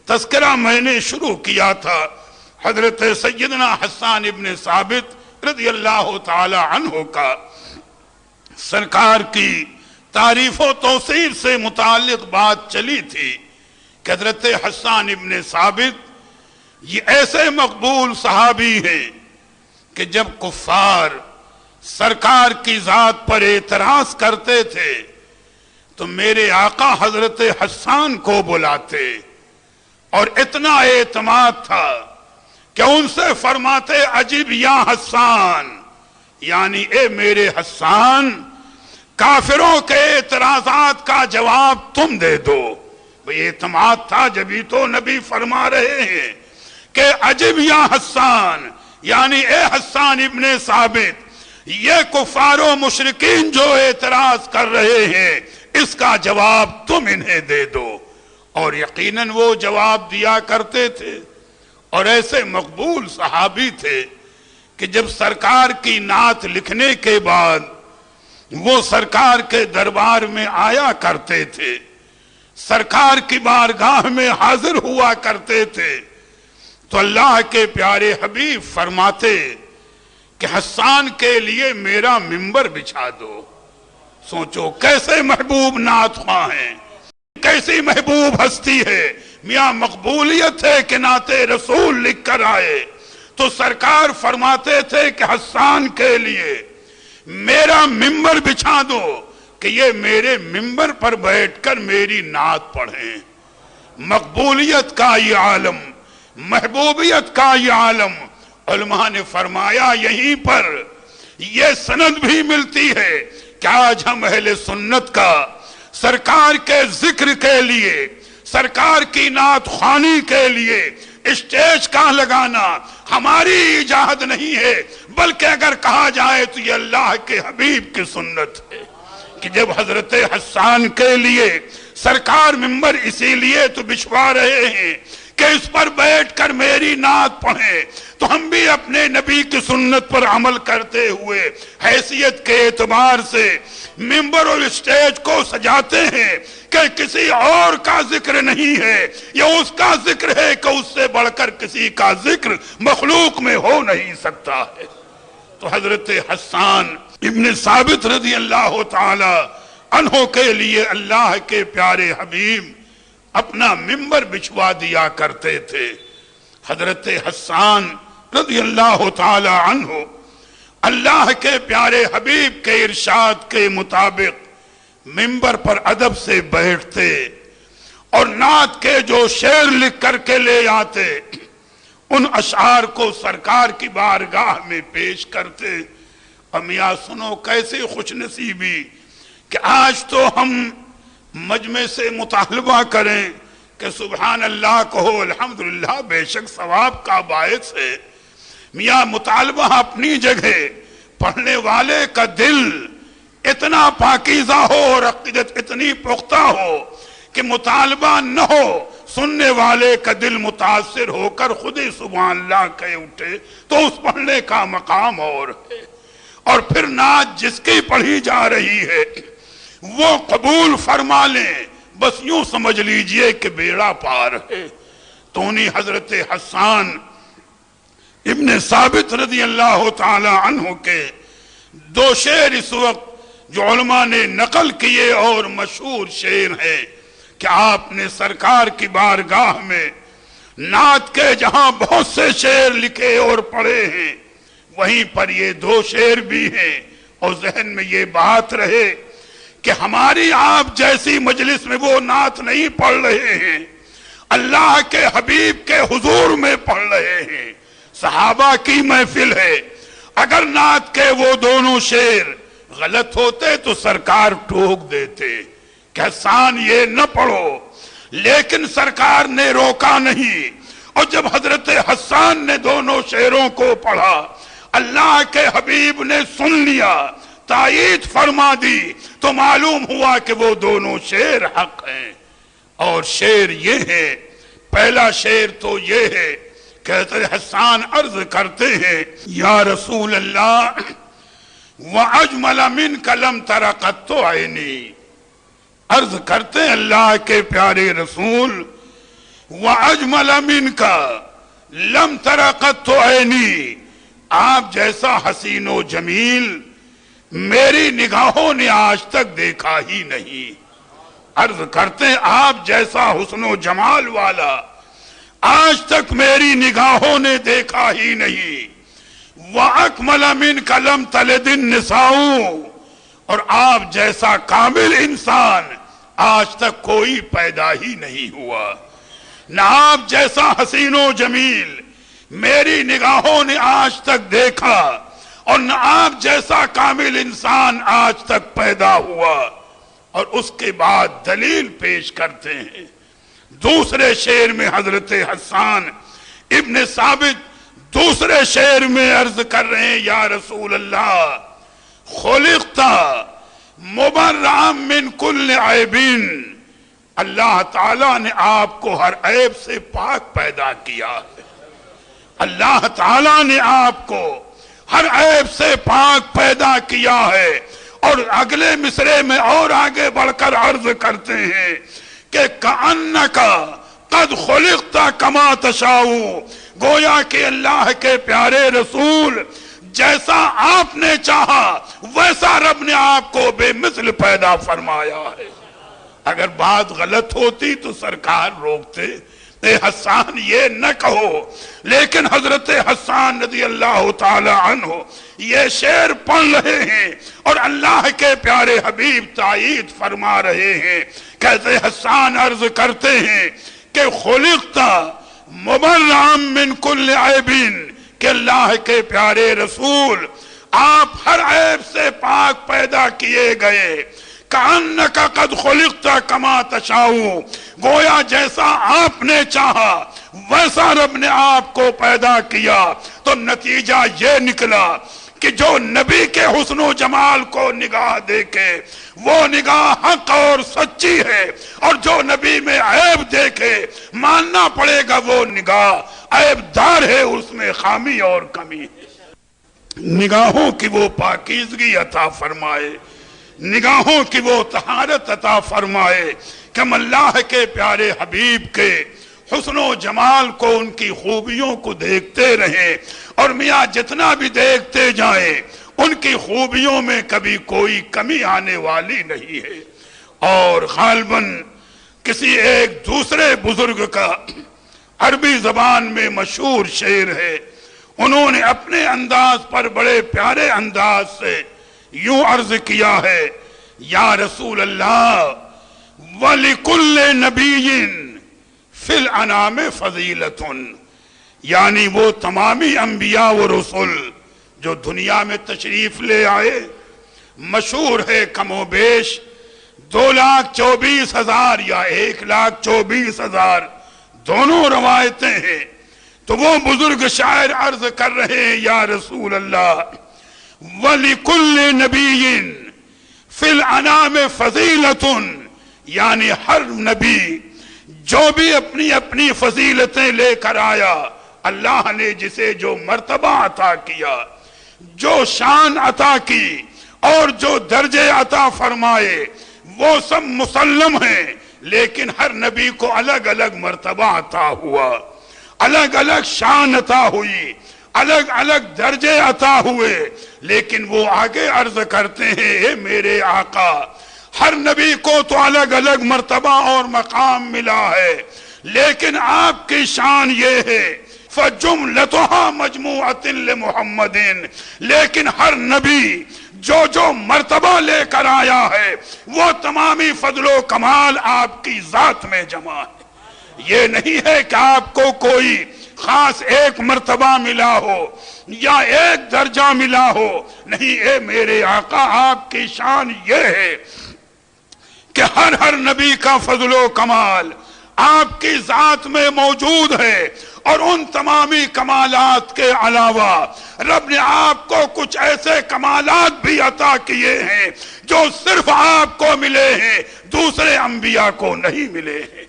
تذکرہ میں نے شروع کیا تھا حضرت سیدنا حسان ابن ثابت رضی اللہ تعالی عنہ کا۔ سرکار کی تعریف و توصیف سے متعلق بات چلی تھی کہ حضرت حسان ابن ثابت یہ ایسے مقبول صحابی ہیں کہ جب کفار سرکار کی ذات پر اعتراض کرتے تھے تو میرے آقا حضرت حسان کو بلاتے اور اتنا اعتماد تھا کہ ان سے فرماتے اجب یا حسان، یعنی اے میرے حسان کافروں کے اعتراضات کا جواب تم دے دو۔ بھئی اعتماد تھا جبھی تو نبی فرما رہے ہیں کہ اجب یا حسان، یعنی اے حسان ابن ثابت یہ کفار و مشرکین جو اعتراض کر رہے ہیں اس کا جواب تم انہیں دے دو۔ اور یقیناً وہ جواب دیا کرتے تھے اور ایسے مقبول صحابی تھے کہ جب سرکار کی نعت لکھنے کے بعد وہ سرکار کے دربار میں آیا کرتے تھے، سرکار کی بارگاہ میں حاضر ہوا کرتے تھے، تو اللہ کے پیارے حبیب فرماتے کہ حسان کے لیے میرا منبر بچھا دو۔ سوچو کیسے محبوب نعت خواہ ہیں، کیسی محبوب ہستی ہے، میاں مقبولیت ہے کہ نعت رسول لکھ کر آئے تو سرکار فرماتے تھے کہ حسان کے لیے میرا منبر بچھا دو کہ یہ میرے منبر پر بیٹھ کر میری نعت پڑھیں۔ مقبولیت کا یہ عالم، محبوبیت کا یہ عالم، علماء نے فرمایا یہیں پر یہ سند بھی ملتی ہے کہ آج ہم اہل سنت کا سرکار کے ذکر کے لیے، سرکار کی نعت خوانی کے لیے اسٹیج کا لگانا ہماری ایجاد نہیں ہے، بلکہ اگر کہا جائے تو یہ اللہ کے حبیب کی سنت ہے کہ جب حضرت حسان کے لیے سرکار منبر اسی لیے تو بچھوا رہے ہیں کہ اس پر بیٹھ کر میری نعت پڑھیں، تو ہم بھی اپنے نبی کی سنت پر عمل کرتے ہوئے حیثیت کے اعتبار سے منبر اور اسٹیج کو سجاتے ہیں کہ کسی اور کا ذکر نہیں ہے، یہ اس کا ذکر ہے کہ اس سے بڑھ کر کسی کا ذکر مخلوق میں ہو نہیں سکتا ہے۔ تو حضرت حسان ابن ثابت رضی اللہ تعالی عنہ کے لیے اللہ کے پیارے حبیب اپنا منبر بچھوا دیا کرتے تھے۔ حضرت حسان رضی اللہ تعالی عنہ اللہ کے پیارے حبیب کے ارشاد کے مطابق منبر پر ادب سے بیٹھتے اور نعت کے جو شعر لکھ کر کے لے آتے ان اشعار کو سرکار کی بارگاہ میں پیش کرتے۔ اور میاں سنو کیسی خوش نصیبی کہ آج تو ہم مجمع سے مطالبہ کریں کہ سبحان اللہ کہو الحمدللہ، بے شک ثواب کا باعث ہے۔ میاں مطالبہ اپنی جگہ، پڑھنے والے کا دل اتنا پاکیزہ ہو اور عقیدت اتنی پختہ ہو کہ مطالبہ نہ ہو، سننے والے کا دل متاثر ہو کر خود ہی سبحان اللہ کہے اٹھے تو اس پڑھنے کا مقام اور ہے۔ اور پھر نعت جس کی پڑھی جا رہی ہے وہ قبول فرما لیں، بس یوں سمجھ لیجئے کہ بیڑا پار ہے۔ تو انہی حضرت حسان ابن ثابت رضی اللہ تعالی عنہ کے دو شعر اس وقت جو علماء نے نقل کیے اور مشہور شعر ہیں کہ آپ نے سرکار کی بارگاہ میں نعت کے جہاں بہت سے شعر لکھے اور پڑھے ہیں وہیں پر یہ دو شعر بھی ہیں، اور ذہن میں یہ بات رہے کہ ہماری آپ جیسی مجلس میں وہ نعت نہیں پڑھ رہے ہیں، اللہ کے حبیب کے حضور میں پڑھ رہے ہیں، صحابہ کی محفل ہے۔ اگر نعت کے وہ دونوں شعر غلط ہوتے تو سرکار ٹوک دیتے کہ حسان یہ نہ پڑھو، لیکن سرکار نے روکا نہیں، اور جب حضرت حسان نے دونوں شعروں کو پڑھا اللہ کے حبیب نے سن لیا، تائید فرما دی، تو معلوم ہوا کہ وہ دونوں شعر حق ہیں۔ اور شعر یہ ہے، پہلا شعر تو یہ ہے کہ حضرت حسان عرض کرتے ہیں یا رسول اللہ وَأَجْمَلَ مِنْكَ لَمْ تَرَ قَطُّ عَيْنِي، عرض کرتے ہیں اللہ کے پیارے رسول وَأَجْمَلَ مِنْكَ لَمْ تَرَ قَطُّ عَيْنِي، آپ جیسا حسین و جمیل میری نگاہوں نے آج تک دیکھا ہی نہیں۔ عرض کرتے ہیں آپ جیسا حسن و جمال والا آج تک میری نگاہوں نے دیکھا ہی نہیں۔ وَأَكْمَلَ مِنْكَ لَمْ تَلِدِ النِّسَاءُ، اور آپ جیسا کامل انسان آج تک کوئی پیدا ہی نہیں ہوا۔ نہ آپ جیسا حسین و جمیل میری نگاہوں نے آج تک دیکھا، اور نہ آپ جیسا کامل انسان آج تک پیدا ہوا۔ اور اس کے بعد دلیل پیش کرتے ہیں دوسرے شعر میں۔ حضرت حسان ابن ثابت دوسرے شعر میں عرض کر رہے ہیں، یا رسول اللہ خلقت مبرئا من کل عیب، اللہ تعالیٰ نے آپ کو ہر عیب سے پاک پیدا کیا ہے۔ اللہ تعالیٰ نے آپ کو ہر عیب سے پاک پیدا کیا ہے۔ اور اگلے مصرے میں اور آگے بڑھ کر عرض کرتے ہیں کہ کَأَنَّكَ قَدْ خُلِقْتَ كَمَا تَشَاءُ، گویا کہ اللہ کے پیارے رسول جیسا آپ نے چاہا ویسا رب نے آپ کو بے مثل پیدا فرمایا ہے۔ اگر بات غلط ہوتی تو سرکار روکتے، اے حسان یہ نہ کہو، لیکن حضرت حسان رضی اللہ تعالی عنہ یہ شعر پڑھ رہے ہیں اور اللہ کے پیارے حبیب تائید فرما رہے ہیں۔ کہتے حسان عرض کرتے ہیں کہ خلقت مبرئا من کل عیب، کہ اللہ کے پیارے رسول آپ ہر عیب سے پاک پیدا کیے گئے۔ کَأَنَّكَ قَدْ خُلِقْتَ كَمَا تَشَاءُ، گویا جیسا آپ نے چاہا ویسا رب نے آپ کو پیدا کیا۔ تو نتیجہ یہ نکلا کہ جو نبی کے حسن و جمال کو نگاہ دیکھے وہ نگاہ حق اور سچی ہے، اور جو نبی میں عیب دیکھے ماننا پڑے گا وہ نگاہ عیب دار ہے، اس میں خامی اور کمی ہے۔ نگاہوں کی وہ پاکیزگی عطا فرمائے، نگاہوں کی وہ طہارت عطا فرمائے کہ ہم اللہ کے پیارے حبیب کے حسن و جمال کو، ان کی خوبیوں کو دیکھتے رہیں، اور میاں جتنا بھی دیکھتے جائیں ان کی خوبیوں میں کبھی کوئی کمی آنے والی نہیں ہے۔ اور غالباً کسی ایک دوسرے بزرگ کا عربی زبان میں مشہور شعر ہے، انہوں نے اپنے انداز پر بڑے پیارے انداز سے یوں عرض کیا ہے، یا رسول اللہ وَلِكُلِّ نَبِيٍّ فِي الْأَنَامِ فَضِيلَةٌ، یعنی وہ تمامی انبیاء و رسول جو دنیا میں تشریف لے آئے، مشہور ہے کم و بیش 2,24,000 یا 1,24,000 دونوں روایتیں ہیں۔ تو وہ بزرگ شاعر عرض کر رہے ہیں، یا رسول اللہ وَلِكُلِّ نَبِيٍّ فِي الْأَنَامِ فَضِيلَةٌ، یعنی ہر نبی جو بھی اپنی اپنی فضیلتیں لے کر آیا، اللہ نے جسے جو مرتبہ عطا کیا، جو شان عطا کی اور جو درجے عطا فرمائے وہ سب مسلم ہیں، لیکن ہر نبی کو الگ الگ مرتبہ عطا ہوا، الگ الگ شان عطا ہوئی، الگ الگ درجے عطا ہوئے۔ لیکن وہ آگے عرض کرتے ہیں، اے میرے آقا ہر نبی کو تو الگ الگ مرتبہ اور مقام ملا ہے، لیکن آپ کی شان یہ ہے فَجُمْلَتُهَا مَجْمُوعَةٍ لِمُحَمَّدٍ، لیکن ہر نبی جو جو مرتبہ لے کر آیا ہے وہ تمامی فضل و کمال آپ کی ذات میں جمع ہے۔ یہ نہیں ہے کہ آپ کو کوئی خاص ایک مرتبہ ملا ہو یا ایک درجہ ملا ہو، نہیں، اے میرے آقا آپ کی شان یہ ہے کہ ہر نبی کا فضل و کمال آپ کی ذات میں موجود ہے، اور ان تمامی کمالات کے علاوہ رب نے آپ کو کچھ ایسے کمالات بھی عطا کیے ہیں جو صرف آپ کو ملے ہیں، دوسرے انبیاء کو نہیں ملے ہیں۔